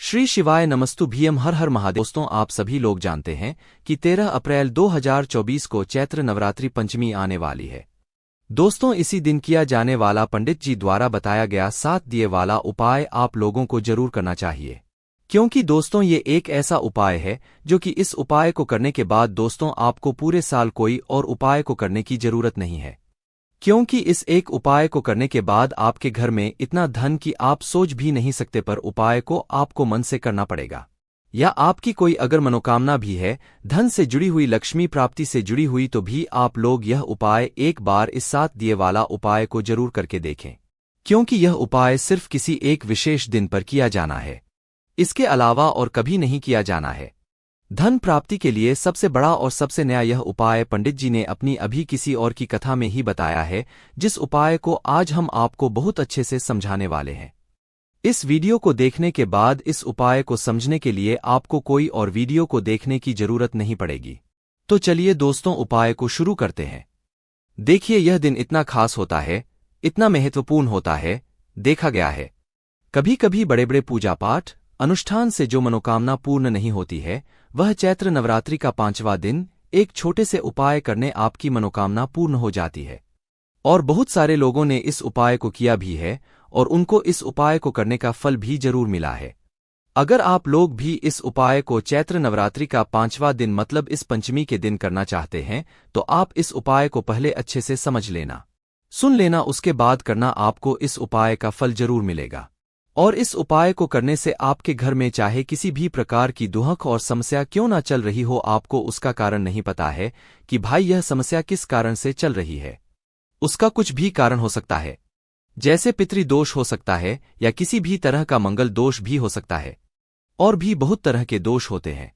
श्री शिवाय नमस्तु भीम हर हर महादेव। दोस्तों, आप सभी लोग जानते हैं कि 13 अप्रैल 2024 को चैत्र नवरात्रि पंचमी आने वाली है। दोस्तों, इसी दिन किया जाने वाला पंडित जी द्वारा बताया गया 7 दिए वाला उपाय आप लोगों को जरूर करना चाहिए, क्योंकि दोस्तों ये एक ऐसा उपाय है जो कि इस उपाय को करने के बाद दोस्तों आपको पूरे साल कोई और उपाय को करने की जरूरत नहीं है, क्योंकि इस एक उपाय को करने के बाद आपके घर में इतना धन कि आप सोच भी नहीं सकते, पर उपाय को आपको मन से करना पड़ेगा। या आपकी कोई अगर मनोकामना भी है, धन से जुड़ी हुई, लक्ष्मी प्राप्ति से जुड़ी हुई, तो भी आप लोग यह उपाय एक बार इस 7 दिए वाला उपाय को जरूर करके देखें, क्योंकि यह उपाय सिर्फ किसी एक विशेष दिन पर किया जाना है, इसके अलावा और कभी नहीं किया जाना है। धन प्राप्ति के लिए सबसे बड़ा और सबसे नया यह उपाय पंडित जी ने अपनी अभी किसी और की कथा में ही बताया है, जिस उपाय को आज हम आपको बहुत अच्छे से समझाने वाले हैं। इस वीडियो को देखने के बाद इस उपाय को समझने के लिए आपको कोई और वीडियो को देखने की जरूरत नहीं पड़ेगी। तो चलिए दोस्तों, उपाय को शुरू करते हैं। देखिए, यह दिन इतना खास होता है, इतना महत्वपूर्ण होता है। देखा गया है कभी कभी बड़े बड़े पूजा पाठ अनुष्ठान से जो मनोकामना पूर्ण नहीं होती है, वह चैत्र नवरात्रि का 5वां दिन एक छोटे से उपाय करने आपकी मनोकामना पूर्ण हो जाती है। और बहुत सारे लोगों ने इस उपाय को किया भी है और उनको इस उपाय को करने का फल भी जरूर मिला है। अगर आप लोग भी इस उपाय को चैत्र नवरात्रि का 5वां दिन मतलब इस पंचमी के दिन करना चाहते हैं, तो आप इस उपाय को पहले अच्छे से समझ लेना, सुन लेना, उसके बाद करना। आपको इस उपाय का फल जरूर मिलेगा। और इस उपाय को करने से आपके घर में चाहे किसी भी प्रकार की दुहक और समस्या क्यों ना चल रही हो, आपको उसका कारण नहीं पता है कि भाई यह समस्या किस कारण से चल रही है। उसका कुछ भी कारण हो सकता है, जैसे पितृदोष हो सकता है या किसी भी तरह का मंगल दोष भी हो सकता है, और भी बहुत तरह के दोष होते हैं,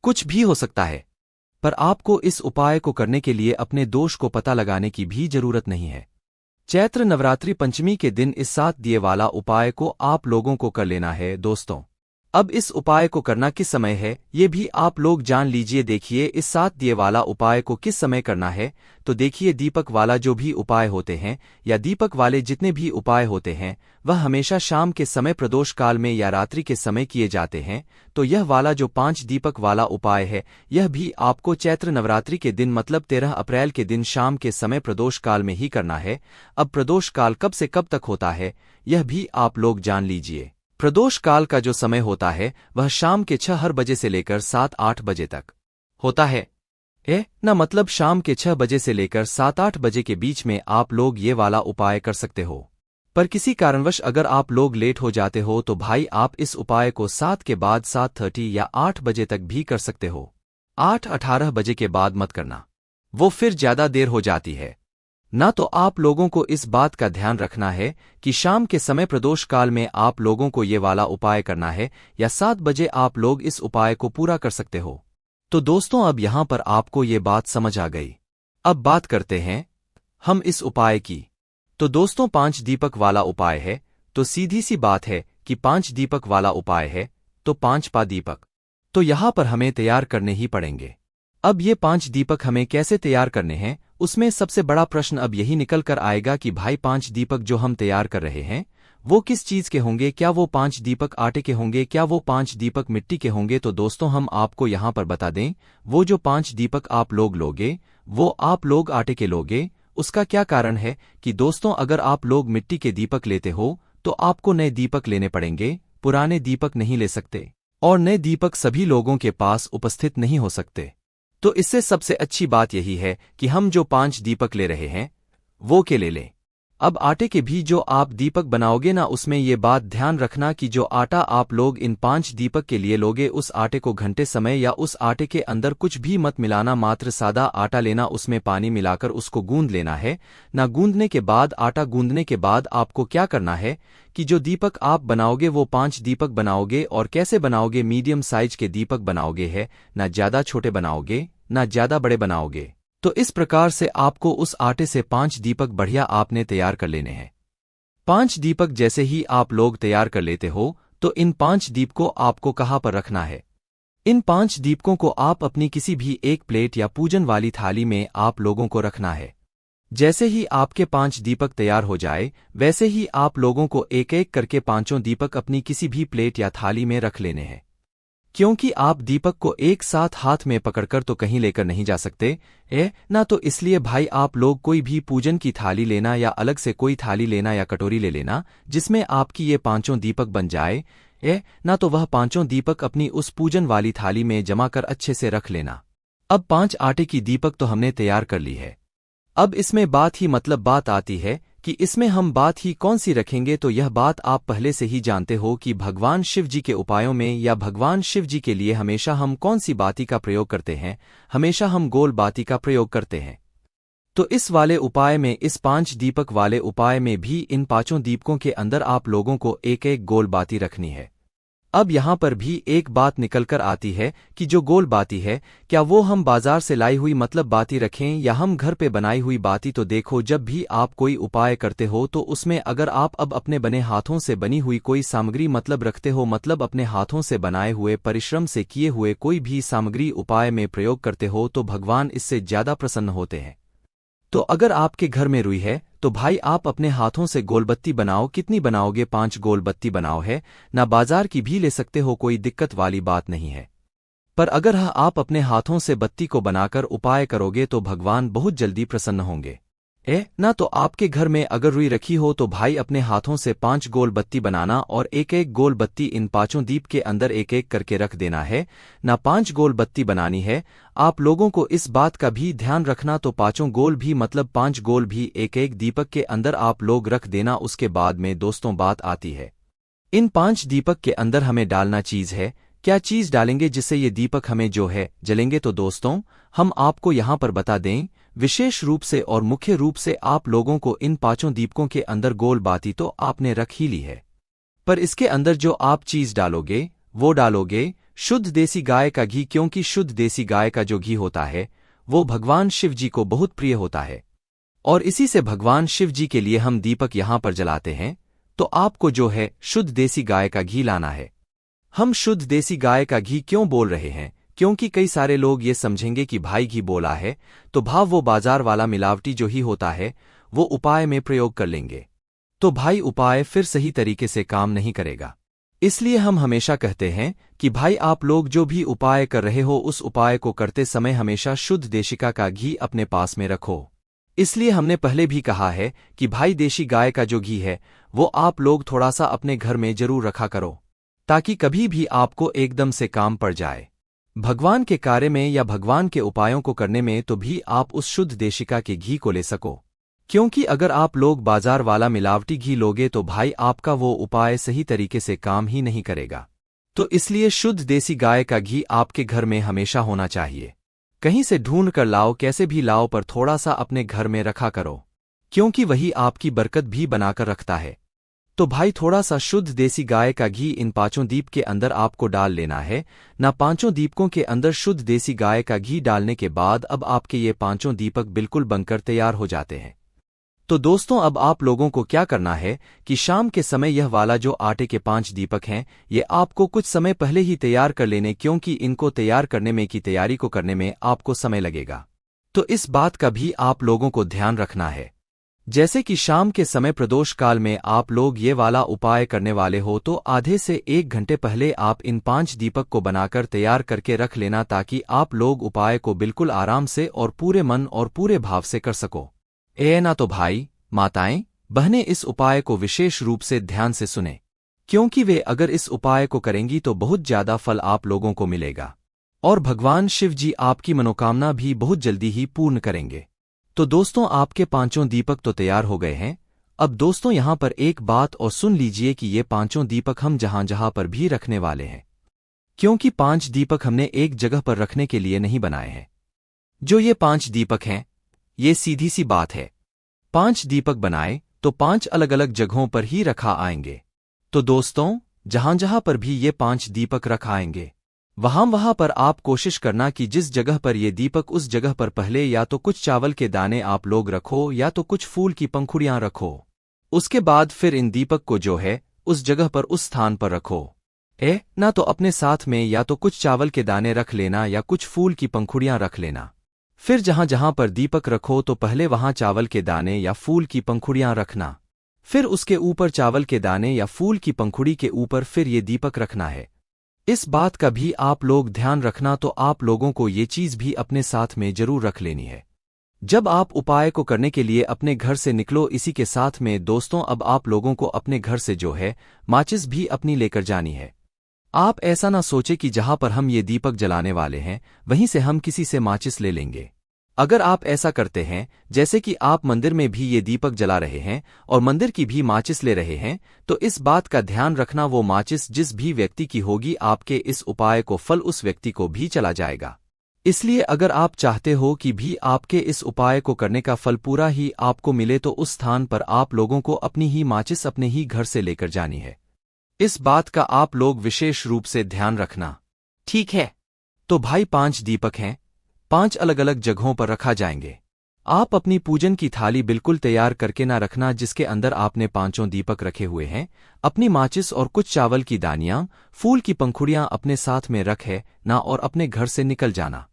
कुछ भी हो सकता है। पर आपको इस उपाय को करने के लिए अपने दोष को पता लगाने की भी जरूरत नहीं है। चैत्र नवरात्रि पंचमी के दिन इस 7 दिए वाला उपाय को आप लोगों को कर लेना है। दोस्तों, अब इस उपाय को करना किस समय है, ये भी आप लोग जान लीजिए। देखिए, इस 7 दिए वाला उपाय को किस समय करना है, तो देखिए, दीपक वाला जो भी उपाय होते हैं या दीपक वाले जितने भी उपाय होते हैं, वह हमेशा शाम के समय प्रदोष काल में या रात्रि के समय किए जाते हैं। तो यह वाला जो 5 दीपक वाला उपाय है, यह भी आपको चैत्र नवरात्रि के दिन मतलब 13 अप्रैल के दिन शाम के समय प्रदोष काल में ही करना है। अब प्रदोष काल कब से कब तक होता है, यह भी आप लोग जान लीजिए। प्रदोष काल का जो समय होता है वह शाम के 6 बजे से लेकर 7-8 बजे तक होता है। मतलब शाम के 6 बजे से लेकर 7-8 बजे के बीच में आप लोग ये वाला उपाय कर सकते हो। पर किसी कारणवश अगर आप लोग लेट हो जाते हो, तो भाई आप इस उपाय को 7 के बाद 7:30 या 8 बजे तक भी कर सकते हो। 8-18 बजे के बाद मत करना, वो फिर ज्यादा देर हो जाती है ना। तो आप लोगों को इस बात का ध्यान रखना है कि शाम के समय प्रदोष काल में आप लोगों को ये वाला उपाय करना है, या 7 बजे आप लोग इस उपाय को पूरा कर सकते हो। तो दोस्तों, अब यहां पर आपको ये बात समझ आ गई। अब बात करते हैं हम इस उपाय की। तो दोस्तों, 5 दीपक वाला उपाय है, तो सीधी सी बात है कि 5 दीपक वाला उपाय है तो 5 पा दीपक तो यहां पर हमें तैयार करने ही पड़ेंगे। अब ये 5 दीपक हमें कैसे तैयार करने हैं, उसमें सबसे बड़ा प्रश्न अब यही निकल कर आएगा कि भाई 5 दीपक जो हम तैयार कर रहे हैं वो किस चीज के होंगे। क्या वो 5 दीपक आटे के होंगे, क्या वो 5 दीपक मिट्टी के होंगे? तो दोस्तों, हम आपको यहां पर बता दें, वो जो 5 दीपक आप लोग लोगे वो आप लोग आटे के लोगे। उसका क्या कारण है कि दोस्तों, अगर आप लोग मिट्टी के दीपक लेते हो तो आपको नए दीपक लेने पड़ेंगे, पुराने दीपक नहीं ले सकते, और नए दीपक सभी लोगों के पास उपस्थित नहीं हो सकते। तो इससे सबसे अच्छी बात यही है कि हम जो 5 दीपक ले रहे हैं वो के ले लें। अब आटे के भी जो आप दीपक बनाओगे ना, उसमें ये बात ध्यान रखना कि जो आटा आप लोग इन 5 दीपक के लिए लोगे, उस आटे को घंटे समय या उस आटे के अंदर कुछ भी मत मिलाना, मात्र सादा आटा लेना, उसमें पानी मिलाकर उसको गूंद लेना है ना। गूंदने के बाद, आटा गूंदने के बाद आपको क्या करना है कि जो दीपक आप बनाओगे वो 5 दीपक बनाओगे। और कैसे बनाओगे? मीडियम साइज के दीपक बनाओगे, है ना, ज्यादा छोटे बनाओगे ना ज्यादा बड़े बनाओगे। तो इस प्रकार से आपको उस आटे से 5 दीपक बढ़िया आपने तैयार कर लेने हैं। 5 दीपक जैसे ही आप लोग तैयार कर लेते हो, तो इन 5 दीपकों आपको कहाँ पर रखना है? इन 5 दीपकों को आप अपनी किसी भी एक प्लेट या पूजन वाली थाली में आप लोगों को रखना है। जैसे ही आपके 5 दीपक तैयार हो जाए, वैसे ही आप लोगों को एक एक करके पांचों दीपक अपनी किसी भी प्लेट या थाली में रख लेने हैं। क्योंकि आप दीपक को एक साथ हाथ में पकड़कर तो कहीं लेकर नहीं जा सकते, ना तो इसलिए भाई आप लोग कोई भी पूजन की थाली लेना या अलग से कोई थाली लेना या कटोरी ले लेना जिसमें आपकी ये पांचों दीपक बन जाए, ना तो वह पांचों दीपक अपनी उस पूजन वाली थाली में जमा कर अच्छे से रख लेना। अब 5 आटे की दीपक तो हमने तैयार कर ली है। अब इसमें बात आती है कि इसमें हम बात ही कौन सी रखेंगे, तो यह बात आप पहले से ही जानते हो कि भगवान शिव जी के उपायों में या भगवान शिव जी के लिए हमेशा हम कौन सी बाती का प्रयोग करते हैं, हमेशा हम गोल बाती का प्रयोग करते हैं। तो इस वाले उपाय में, इस 5 दीपक वाले उपाय में भी इन पांचों दीपकों के अंदर आप लोगों को एक एक गोल बाती रखनी है। अब यहाँ पर भी एक बात निकलकर आती है कि जो गोल बाती है, क्या वो हम बाजार से लाई हुई मतलब बाती रखें या हम घर पे बनाई हुई बाती। तो देखो, जब भी आप कोई उपाय करते हो तो उसमें अगर आप अब अपने बने हाथों से बनी हुई कोई सामग्री मतलब रखते हो, मतलब अपने हाथों से बनाए हुए परिश्रम से किए हुए कोई भी सामग्री उपाय में प्रयोग करते हो, तो भगवान इससे ज्यादा प्रसन्न होते हैं। तो अगर आपके घर में रुई है तो भाई आप अपने हाथों से गोलबत्ती बनाओ। कितनी बनाओगे? 5 गोलबत्ती बनाओ है ना, बाजार की भी ले सकते हो, कोई दिक्कत वाली बात नहीं है। पर अगर आप अपने हाथों से बत्ती को बनाकर उपाय करोगे तो भगवान बहुत जल्दी प्रसन्न होंगे। ना तो आपके घर में अगर रुई रखी हो तो भाई अपने हाथों से 5 गोल बत्ती बनाना और एक एक गोल बत्ती इन पांचों दीप के अंदर एक एक करके रख देना है ना। 5 गोल बत्ती बनानी है। आप लोगों को इस बात का भी ध्यान रखना, तो पांचों गोल भी मतलब 5 गोल भी एक एक दीपक के अंदर आप लोग रख देना। उसके बाद में दोस्तों बात आती है, इन 5 दीपक के अंदर हमें डालना चीज है। क्या चीज डालेंगे जिससे ये दीपक हमें जो है जलेंगे? तो दोस्तों हम आपको यहाँ पर बता दें, विशेष रूप से और मुख्य रूप से आप लोगों को इन पांचों दीपकों के अंदर गोल बाती तो आपने रख ही ली है, पर इसके अंदर जो आप चीज डालोगे वो डालोगे शुद्ध देसी गाय का घी। क्योंकि शुद्ध देसी गाय का जो घी होता है वो भगवान शिव जी को बहुत प्रिय होता है और इसी से भगवान शिव जी के लिए हम दीपक यहाँ पर जलाते हैं। तो आपको जो है शुद्ध देसी गाय का घी लाना है। हम शुद्ध देसी गाय का घी क्यों बोल रहे हैं? क्योंकि कई सारे लोग ये समझेंगे कि भाई घी बोला है तो भाव वो बाजार वाला मिलावटी जो ही होता है वो उपाय में प्रयोग कर लेंगे, तो भाई उपाय फिर सही तरीके से काम नहीं करेगा। इसलिए हम हमेशा कहते हैं कि भाई आप लोग जो भी उपाय कर रहे हो उस उपाय को करते समय हमेशा शुद्ध देशिका का घी अपने पास में रखो। इसलिए हमने पहले भी कहा है कि भाई देशी गाय का जो घी है वो आप लोग थोड़ा सा अपने घर में जरूर रखा करो, ताकि कभी भी आपको एकदम से काम पड़ जाए भगवान के कार्य में या भगवान के उपायों को करने में, तो भी आप उस शुद्ध देशिका के घी को ले सको। क्योंकि अगर आप लोग बाजार वाला मिलावटी घी लोगे तो भाई आपका वो उपाय सही तरीके से काम ही नहीं करेगा। तो इसलिए शुद्ध देसी गाय का घी आपके घर में हमेशा होना चाहिए। कहीं से ढूंढ कर लाओ, कैसे भी लाओ, पर थोड़ा सा अपने घर में रखा करो, क्योंकि वही आपकी बरकत भी बनाकर रखता है। तो भाई थोड़ा सा शुद्ध देसी गाय का घी इन पांचों दीप के अंदर आपको डाल लेना है ना। पांचों दीपकों के अंदर शुद्ध देसी गाय का घी डालने के बाद अब आपके ये पांचों दीपक बिल्कुल बनकर तैयार हो जाते हैं। तो दोस्तों अब आप लोगों को क्या करना है कि शाम के समय यह वाला जो आटे के 5 दीपक हैं ये आपको कुछ समय पहले ही तैयार कर लेने, क्योंकि इनको तैयार करने में की तैयारी को करने में आपको समय लगेगा। तो इस बात का भी आप लोगों को ध्यान रखना है। जैसे कि शाम के समय प्रदोष काल में आप लोग ये वाला उपाय करने वाले हो तो आधे से 1 घंटे पहले आप इन 5 दीपक को बनाकर तैयार करके रख लेना, ताकि आप लोग उपाय को बिल्कुल आराम से और पूरे मन और पूरे भाव से कर सको। ना तो भाई माताएं बहनें इस उपाय को विशेष रूप से ध्यान से सुने, क्योंकि वे अगर इस उपाय को करेंगी तो बहुत ज्यादा फल आप लोगों को मिलेगा और भगवान शिव जी आपकी मनोकामना भी बहुत जल्दी ही पूर्ण करेंगे। तो दोस्तों आपके पांचों दीपक तो तैयार हो गए हैं। अब दोस्तों यहाँ पर एक बात और सुन लीजिए कि ये पांचों दीपक हम जहां जहां पर भी रखने वाले हैं, क्योंकि 5 दीपक हमने एक जगह पर रखने के लिए नहीं बनाए हैं। जो ये 5 दीपक हैं ये सीधी सी बात है, 5 दीपक बनाए तो 5 अलग अलग जगहों पर ही रखा आएंगे। तो दोस्तों जहां जहां पर भी ये 5 दीपक रख आएंगे वहां पर आप कोशिश करना कि जिस जगह पर ये दीपक उस जगह पर पहले या तो कुछ चावल के दाने आप लोग रखो या तो कुछ फूल की पंखुड़ियां रखो। उसके बाद फिर इन दीपक को जो है उस जगह पर उस स्थान पर रखो। ना तो अपने साथ में या तो कुछ चावल के दाने रख लेना या कुछ फूल की पंखुड़ियां रख लेना। फिर जहां जहां पर दीपक रखो तो पहले वहां चावल के दाने या फूल की पंखुड़ियां रखना। फिर उसके ऊपर चावल के दाने या फूल की पंखुड़ी के ऊपर फिर ये दीपक रखना है। इस बात का भी आप लोग ध्यान रखना, तो आप लोगों को ये चीज भी अपने साथ में जरूर रख लेनी है जब आप उपाय को करने के लिए अपने घर से निकलो। इसी के साथ में दोस्तों अब आप लोगों को अपने घर से जो है माचिस भी अपनी लेकर जानी है। आप ऐसा ना सोचे कि जहां पर हम ये दीपक जलाने वाले हैं वहीं से हम किसी से माचिस ले लेंगे। अगर आप ऐसा करते हैं जैसे कि आप मंदिर में भी ये दीपक जला रहे हैं और मंदिर की भी माचिस ले रहे हैं, तो इस बात का ध्यान रखना वो माचिस जिस भी व्यक्ति की होगी आपके इस उपाय को फल उस व्यक्ति को भी चला जाएगा। इसलिए अगर आप चाहते हो कि भी आपके इस उपाय को करने का फल पूरा ही आपको मिले तो उस स्थान पर आप लोगों को अपनी ही माचिस अपने ही घर से लेकर जानी है। इस बात का आप लोग विशेष रूप से ध्यान रखना, ठीक है? तो भाई 5 दीपक हैं, 5 अलग अलग जगहों पर रखा जाएंगे। आप अपनी पूजन की थाली बिल्कुल तैयार करके ना रखना जिसके अंदर आपने 5 दीपक रखे हुए हैं। अपनी माचिस और कुछ चावल की दानियां, फूल की पंखुड़ियां अपने साथ में रखे ना और अपने घर से निकल जाना।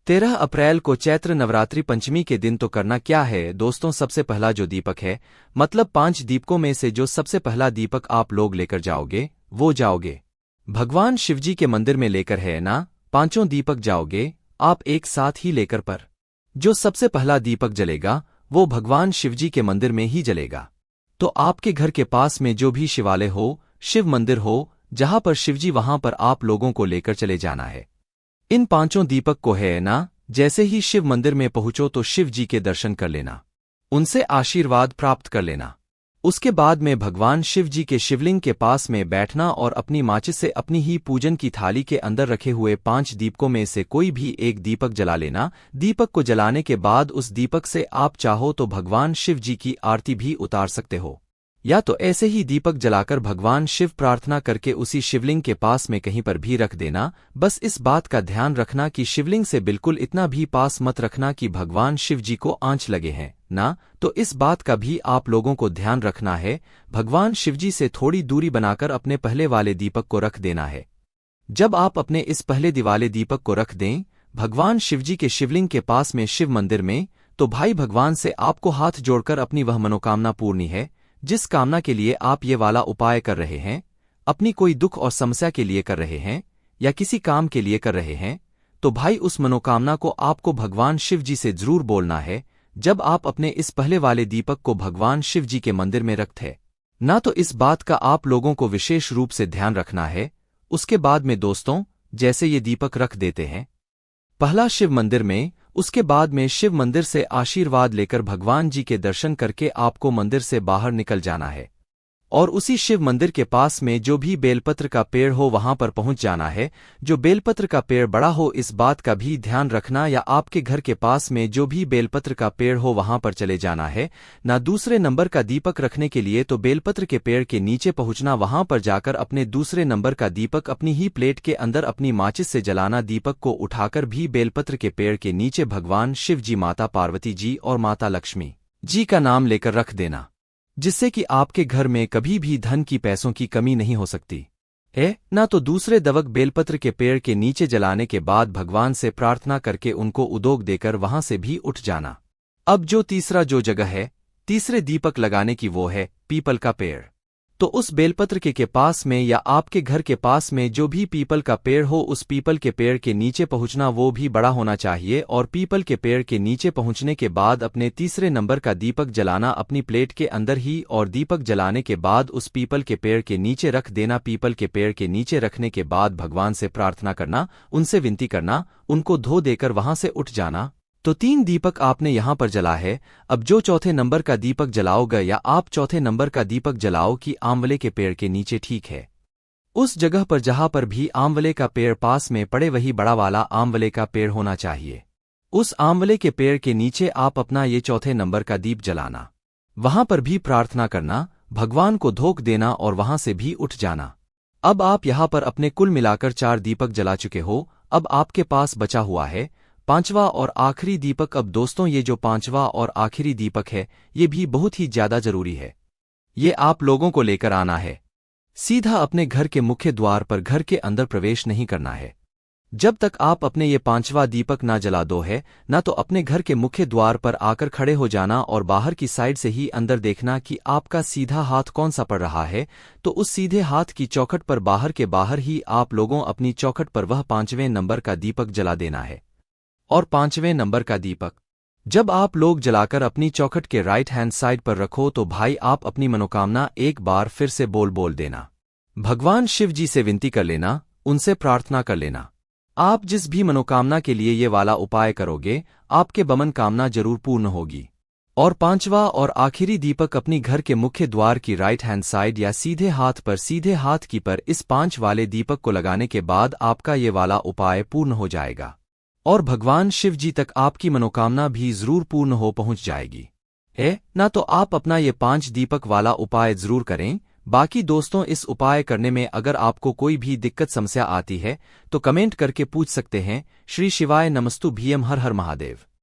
13 अप्रैल को चैत्र नवरात्रि पंचमी के दिन तो करना क्या है दोस्तों, सबसे पहला जो दीपक है, मतलब 5 दीपकों में से जो सबसे पहला दीपक आप लोग लेकर जाओगे वो जाओगे भगवान शिवजी के मंदिर में लेकर, है ना? 5 दीपक जाओगे आप एक साथ ही लेकर, पर जो सबसे पहला दीपक जलेगा वो भगवान शिवजी के मंदिर में ही जलेगा। तो आपके घर के पास में जो भी शिवालय हो, शिव मंदिर हो, जहां पर शिवजी वहां पर आप लोगों को लेकर चले जाना है। इन 5 दीपक को, है ना, जैसे ही शिव मंदिर में पहुंचो तो शिव जी के दर्शन कर लेना, उनसे आशीर्वाद प्राप्त कर लेना। उसके बाद में भगवान शिव जी के शिवलिंग के पास में बैठना और अपनी माचिस से अपनी ही पूजन की थाली के अंदर रखे हुए 5 दीपकों में से कोई भी एक दीपक जला लेना। दीपक को जलाने के बाद उस दीपक से आप चाहो तो भगवान शिव जी की आरती भी उतार सकते हो, या तो ऐसे ही दीपक जलाकर भगवान शिव प्रार्थना करके उसी शिवलिंग के पास में कहीं पर भी रख देना। बस इस बात का ध्यान रखना कि शिवलिंग से बिल्कुल इतना भी पास मत रखना कि भगवान शिव जी को आंच लगे, हैं ना? तो इस बात का भी आप लोगों को ध्यान रखना है। भगवान शिवजी से थोड़ी दूरी बनाकर अपने पहले वाले दीपक को रख देना है। जब आप अपने इस पहले दिवाले दीपक को रख दें भगवान शिवजी के शिवलिंग के पास में शिव मंदिर में, तो भाई भगवान से आपको हाथ जोड़कर अपनी वह मनोकामना पूर्णी है जिस कामना के लिए आप ये वाला उपाय कर रहे हैं, अपनी कोई दुख और समस्या के लिए कर रहे हैं या किसी काम के लिए कर रहे हैं, तो भाई उस मनोकामना को आपको भगवान शिव जी से जरूर बोलना है। जब आप अपने इस पहले वाले दीपक को भगवान शिव जी के मंदिर में रखते ना, तो इस बात का आप लोगों को विशेष रूप से ध्यान रखना है। उसके बाद में दोस्तों जैसे ये दीपक रख देते हैं पहला शिव मंदिर में, उसके बाद में शिव मंदिर से आशीर्वाद लेकर भगवान जी के दर्शन करके आपको मंदिर से बाहर निकल जाना है और उसी शिव मंदिर के पास में जो भी बेलपत्र का पेड़ हो वहां पर पहुंच जाना है। जो बेलपत्र का पेड़ बड़ा हो इस बात का भी ध्यान रखना, या आपके घर के पास में जो भी बेलपत्र का पेड़ हो वहां पर चले जाना है ना। दूसरे नंबर का दीपक रखने के लिए तो बेलपत्र के पेड़ के नीचे पहुंचना, वहां पर जाकर अपने दूसरे नंबर का दीपक अपनी ही प्लेट के अंदर अपनी माचिस से जलाना। दीपक को उठाकर भी बेलपत्र के पेड़ के नीचे भगवान शिव जी, माता पार्वती जी और माता लक्ष्मी जी का नाम लेकर रख देना, जिससे कि आपके घर में कभी भी धन की, पैसों की कमी नहीं हो सकती है ना। तो दूसरे दवक बेलपत्र के पेड़ के नीचे जलाने के बाद भगवान से प्रार्थना करके उनको उदोग देकर वहां से भी उठ जाना। अब जो तीसरा जो जगह है तीसरे दीपक लगाने की वो है पीपल का पेड़। तो उस बेलपत्र के पास में या आपके घर के पास में जो भी पीपल का पेड़ हो उस पीपल के पेड़ के नीचे पहुंचना, वो भी बड़ा होना चाहिए। और पीपल के पेड़ के नीचे पहुंचने के बाद अपने तीसरे नंबर का दीपक जलाना अपनी प्लेट के अंदर ही, और दीपक जलाने के बाद उस पीपल के पेड़ के नीचे रख देना। पीपल के पेड़ के नीचे रखने के बाद भगवान से प्रार्थना करना, उनसे विनती करना, उनको धो देकर वहां से उठ जाना। तो 3 दीपक आपने यहां पर जला है। अब जो चौथे नंबर का दीपक जलाओगे या आप चौथे नंबर का दीपक जलाओ कि आंवले के पेड़ के नीचे, ठीक है, उस जगह पर जहां पर भी आंवले का पेड़ पास में पड़े वही बड़ा वाला आंवले का पेड़ होना चाहिए। उस आंवले के पेड़ के नीचे आप अपना ये चौथे नंबर का दीप जलाना, वहां पर भी प्रार्थना करना, भगवान को धोख देना और वहां से भी उठ जाना। अब आप यहां पर अपने कुल मिलाकर 4 दीपक जला चुके हो। अब आपके पास बचा हुआ है 5वां और आखिरी दीपक। अब दोस्तों ये जो 5वां और आखिरी दीपक है ये भी बहुत ही ज्यादा जरूरी है। ये आप लोगों को लेकर आना है, सीधा अपने घर के मुख्य द्वार पर, घर के अंदर प्रवेश नहीं करना है। जब तक आप अपने ये पांचवा दीपक ना जला दो है, ना तो अपने घर के मुख्य द्वार पर आकर खड़े हो जाना और बाहर की साइड से ही अंदर देखना कि आपका सीधा हाथ कौन सा पड़ रहा है, तो उस सीधे हाथ की चौखट पर बाहर के बाहर ही आप लोगों अपनी चौखट पर वह 5वें नंबर का दीपक जला देना है। और 5वें नंबर का दीपक जब आप लोग जलाकर अपनी चौखट के राइट हैंड साइड पर रखो तो भाई आप अपनी मनोकामना एक बार फिर से बोल देना। भगवान शिव जी से विनती कर लेना, उनसे प्रार्थना कर लेना। आप जिस भी मनोकामना के लिए ये वाला उपाय करोगे, आपके बमन कामना जरूर पूर्ण होगी। और पांचवा और आखिरी दीपक अपनी घर के मुख्य द्वार की राइट हैंड साइड या सीधे हाथ पर सीधे हाथ की पर इस 5 वाले दीपक को लगाने के बाद आपका ये वाला उपाय पूर्ण हो जाएगा और भगवान शिव जी तक आपकी मनोकामना भी जरूर पूर्ण हो पहुंच जाएगी है ना। तो आप अपना ये 5 दीपक वाला उपाय जरूर करें। बाकी दोस्तों, इस उपाय करने में अगर आपको कोई भी दिक्कत समस्या आती है तो कमेंट करके पूछ सकते हैं। श्री शिवाय नमस्तु भीम हर हर महादेव।